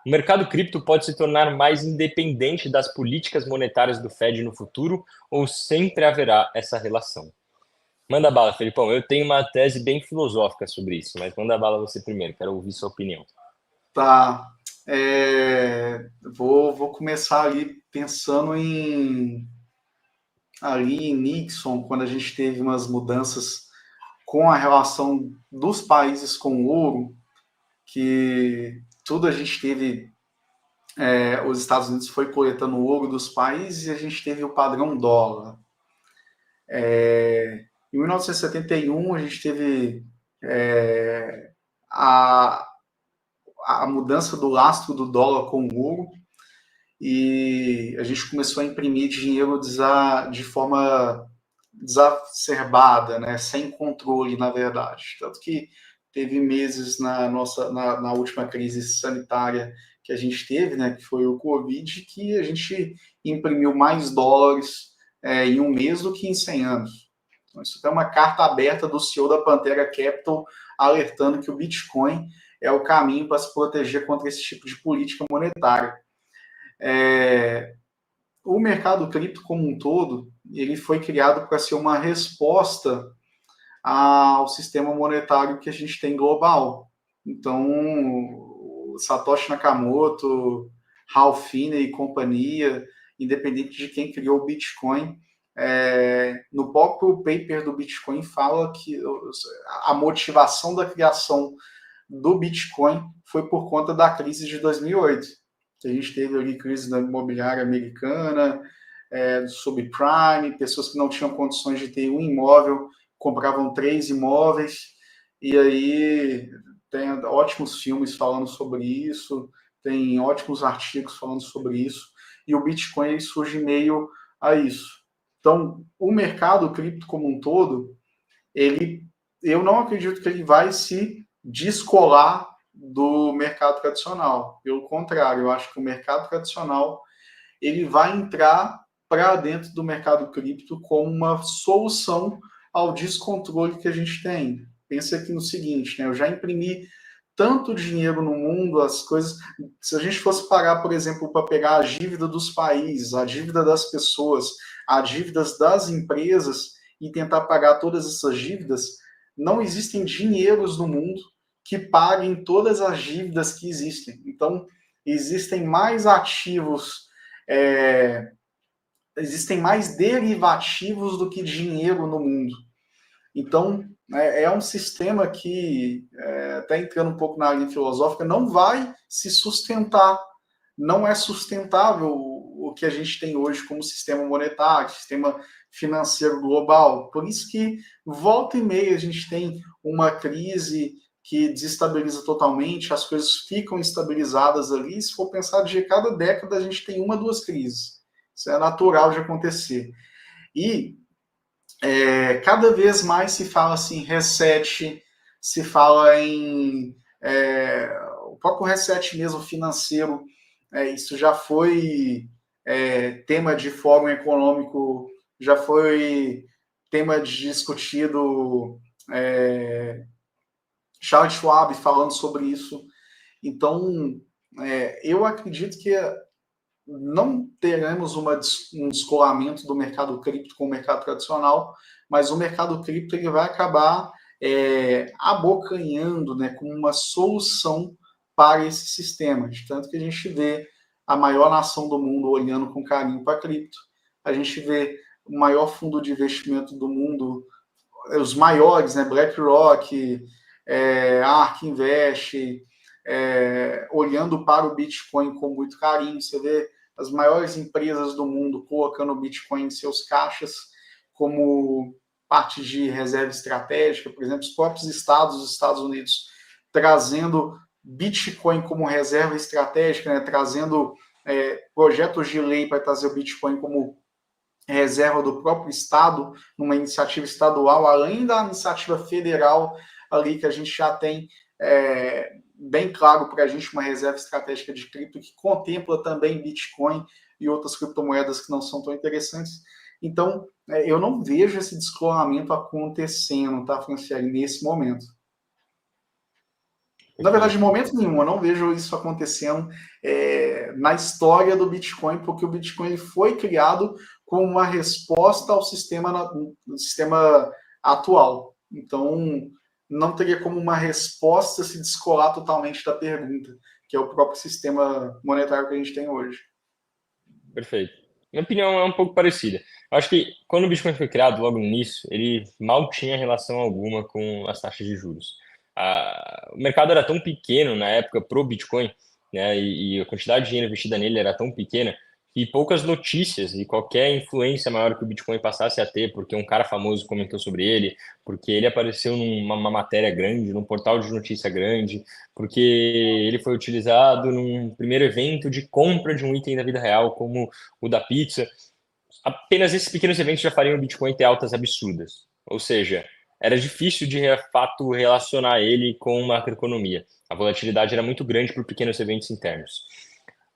O mercado cripto pode se tornar mais independente das políticas monetárias do Fed no futuro ou sempre haverá essa relação? Manda bala, Felipão. Eu tenho uma tese bem filosófica sobre isso, mas manda bala você primeiro, quero ouvir sua opinião. Tá. Vou começar ali pensando ali em Nixon, quando a gente teve umas mudanças com a relação dos países com o ouro, que tudo a gente teve, os Estados Unidos foi coletando o ouro dos países e a gente teve o padrão dólar. Em 1971, a gente teve a, a mudança do lastro do dólar com o ouro, e a gente começou a imprimir dinheiro de forma desacerbada, né, sem controle, na verdade. Tanto que teve meses na última crise sanitária que a gente teve, né, que foi o Covid, que a gente imprimiu mais dólares em um mês do que em 100 anos. Então, isso é uma carta aberta do CEO da Pantera Capital alertando que o Bitcoin é o caminho para se proteger contra esse tipo de política monetária. O mercado cripto como um todo, ele foi criado para ser uma resposta ao sistema monetário que a gente tem global. Então, Satoshi Nakamoto, Ralph Finney e companhia, independente de quem criou o Bitcoin, no próprio paper do Bitcoin fala que a motivação da criação do Bitcoin foi por conta da crise de 2008. A gente teve ali crise da imobiliária americana, subprime, pessoas que não tinham condições de ter um imóvel, compravam 3 imóveis, e aí tem ótimos filmes falando sobre isso, tem ótimos artigos falando sobre isso, e o Bitcoin surge meio a isso. Então, o mercado cripto como um todo, eu não acredito que ele vai se descolar do mercado tradicional. Pelo contrário, eu acho que o mercado tradicional ele vai entrar para dentro do mercado cripto como uma solução ao descontrole que a gente tem. Pensa aqui no seguinte, né? Eu já imprimi tanto dinheiro no mundo, as coisas. Se a gente fosse pagar, por exemplo, para pegar a dívida dos países, a dívida das pessoas, a dívidas das empresas e tentar pagar todas essas dívidas, não existem dinheiros no mundo que paguem todas as dívidas que existem. Então, existem mais ativos, existem mais derivativos do que dinheiro no mundo. Então, é um sistema que, até entrando um pouco na linha filosófica, não vai se sustentar. Não é sustentável o que a gente tem hoje como sistema monetário, sistema financeiro global. Por isso que, volta e meia, a gente tem uma crise que desestabiliza totalmente, as coisas ficam estabilizadas ali. Se for pensar, de cada década a gente tem uma, duas crises. Isso é natural de acontecer. E cada vez mais se fala assim, reset, se fala em o próprio reset mesmo financeiro, isso já foi tema de fórum econômico, já foi tema de discutido, Charles Schwab falando sobre isso. Então, eu acredito que não teremos um descolamento do mercado cripto com o mercado tradicional, mas o mercado cripto ele vai acabar abocanhando, né, como uma solução para esse sistema. De tanto que a gente vê a maior nação do mundo olhando com carinho para a cripto, a gente vê o maior fundo de investimento do mundo, os maiores, né, BlackRock, ARK Invest, olhando para o Bitcoin com muito carinho. Você vê as maiores empresas do mundo colocando o Bitcoin em seus caixas como parte de reserva estratégica, por exemplo, os próprios estados dos Estados Unidos trazendo Bitcoin como reserva estratégica, né, trazendo projetos de lei para trazer o Bitcoin como reserva do próprio Estado, numa iniciativa estadual, além da iniciativa federal ali que a gente já tem bem claro para a gente uma reserva estratégica de cripto que contempla também Bitcoin e outras criptomoedas que não são tão interessantes. Então, eu não vejo esse descolamento acontecendo, tá, Franciele, nesse momento. Na verdade, em Perfeito. momento nenhum, eu não vejo isso acontecendo na história do Bitcoin, porque o Bitcoin foi criado como uma resposta ao no sistema atual. Então, não teria como uma resposta se descolar totalmente da pergunta, que é o próprio sistema monetário que a gente tem hoje. Perfeito. Minha opinião é um pouco parecida. Eu acho que quando o Bitcoin foi criado, logo no início, ele mal tinha relação alguma com as taxas de juros. O mercado era tão pequeno na época pro Bitcoin, né, e a quantidade de dinheiro investida nele era tão pequena que poucas notícias e qualquer influência maior que o Bitcoin passasse a ter, porque um cara famoso comentou sobre ele, porque ele apareceu numa matéria grande, num portal de notícia grande, porque ele foi utilizado num primeiro evento de compra de um item da vida real, como o da pizza. Apenas esses pequenos eventos já fariam o Bitcoin ter altas absurdas. Ou seja, era difícil de fato relacionar ele com macroeconomia. A volatilidade era muito grande por pequenos eventos internos.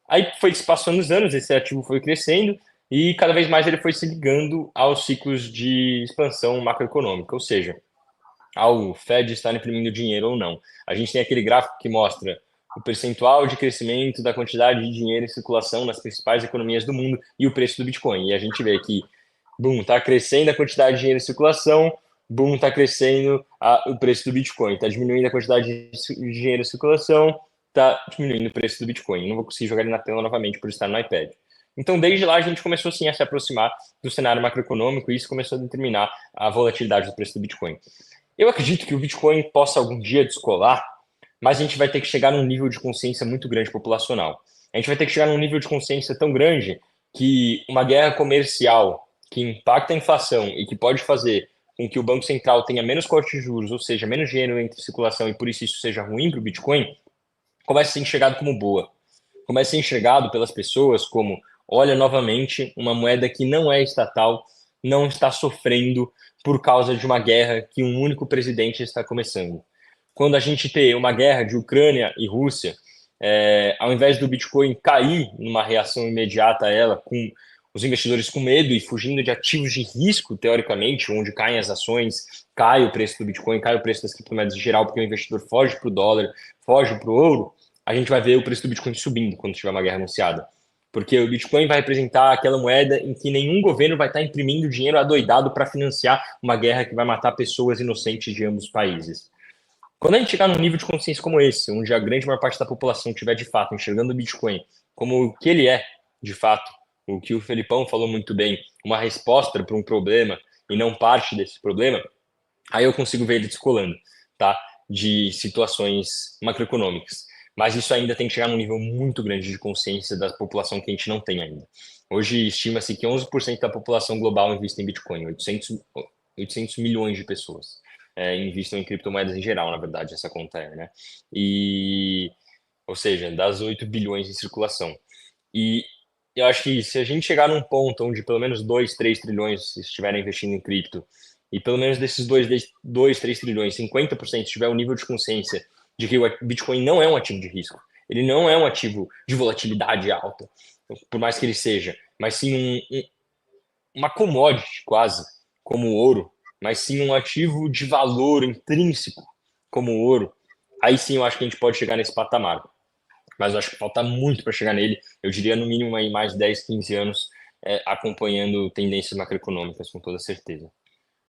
Aí foi se passando os anos, esse ativo foi crescendo e cada vez mais ele foi se ligando aos ciclos de expansão macroeconômica, ou seja, ao Fed estar imprimindo dinheiro ou não. A gente tem aquele gráfico que mostra o percentual de crescimento da quantidade de dinheiro em circulação nas principais economias do mundo e o preço do Bitcoin. E a gente vê que, boom, está crescendo a quantidade de dinheiro em circulação, boom, está crescendo o preço do Bitcoin, está diminuindo a quantidade de dinheiro em circulação, está diminuindo o preço do Bitcoin. Não vou conseguir jogar ele na tela novamente por estar no iPad. Então, desde lá, a gente começou, sim, a se aproximar do cenário macroeconômico e isso começou a determinar a volatilidade do preço do Bitcoin. Eu acredito que o Bitcoin possa algum dia descolar, mas a gente vai ter que chegar num nível de consciência muito grande populacional. A gente vai ter que chegar num nível de consciência tão grande que uma guerra comercial que impacta a inflação e que pode fazer com que o Banco Central tenha menos corte de juros, ou seja, menos dinheiro em circulação e por isso seja ruim para o Bitcoin, comece a ser enxergado como boa. Comece a ser enxergado pelas pessoas como, olha, novamente, uma moeda que não é estatal, não está sofrendo por causa de uma guerra que um único presidente está começando. Quando a gente tem uma guerra de Ucrânia e Rússia, ao invés do Bitcoin cair numa reação imediata a ela, com os investidores com medo e fugindo de ativos de risco, teoricamente, onde caem as ações, cai o preço do Bitcoin, cai o preço das criptomoedas em geral, porque o investidor foge para o dólar, foge para o ouro, a gente vai ver o preço do Bitcoin subindo quando tiver uma guerra anunciada. Porque o Bitcoin vai representar aquela moeda em que nenhum governo vai estar imprimindo dinheiro adoidado para financiar uma guerra que vai matar pessoas inocentes de ambos os países. Quando a gente chegar num nível de consciência como esse, onde a grande maior parte da população estiver de fato enxergando o Bitcoin como o que ele é, de fato, o que o Felipão falou muito bem, uma resposta para um problema e não parte desse problema, aí eu consigo ver ele descolando, tá? De situações macroeconômicas. Mas isso ainda tem que chegar num nível muito grande de consciência da população que a gente não tem ainda. Hoje estima-se que 11% da população global investe em Bitcoin, 800 milhões de pessoas investem em criptomoedas em geral, na verdade, essa conta é, né? E, ou seja, das 8 bilhões em circulação. E eu acho que se a gente chegar num ponto onde pelo menos 2, 3 trilhões estiverem investindo em cripto, e pelo menos desses 2, 3 trilhões, 50% tiver um nível de consciência de que o Bitcoin não é um ativo de risco, ele não é um ativo de volatilidade alta, por mais que ele seja, mas sim uma commodity quase, como o ouro, mas sim um ativo de valor intrínseco, como o ouro, aí sim eu acho que a gente pode chegar nesse patamar. Mas eu acho que falta muito para chegar nele. Eu diria no mínimo aí mais 10, 15 anos acompanhando tendências macroeconômicas, com toda certeza.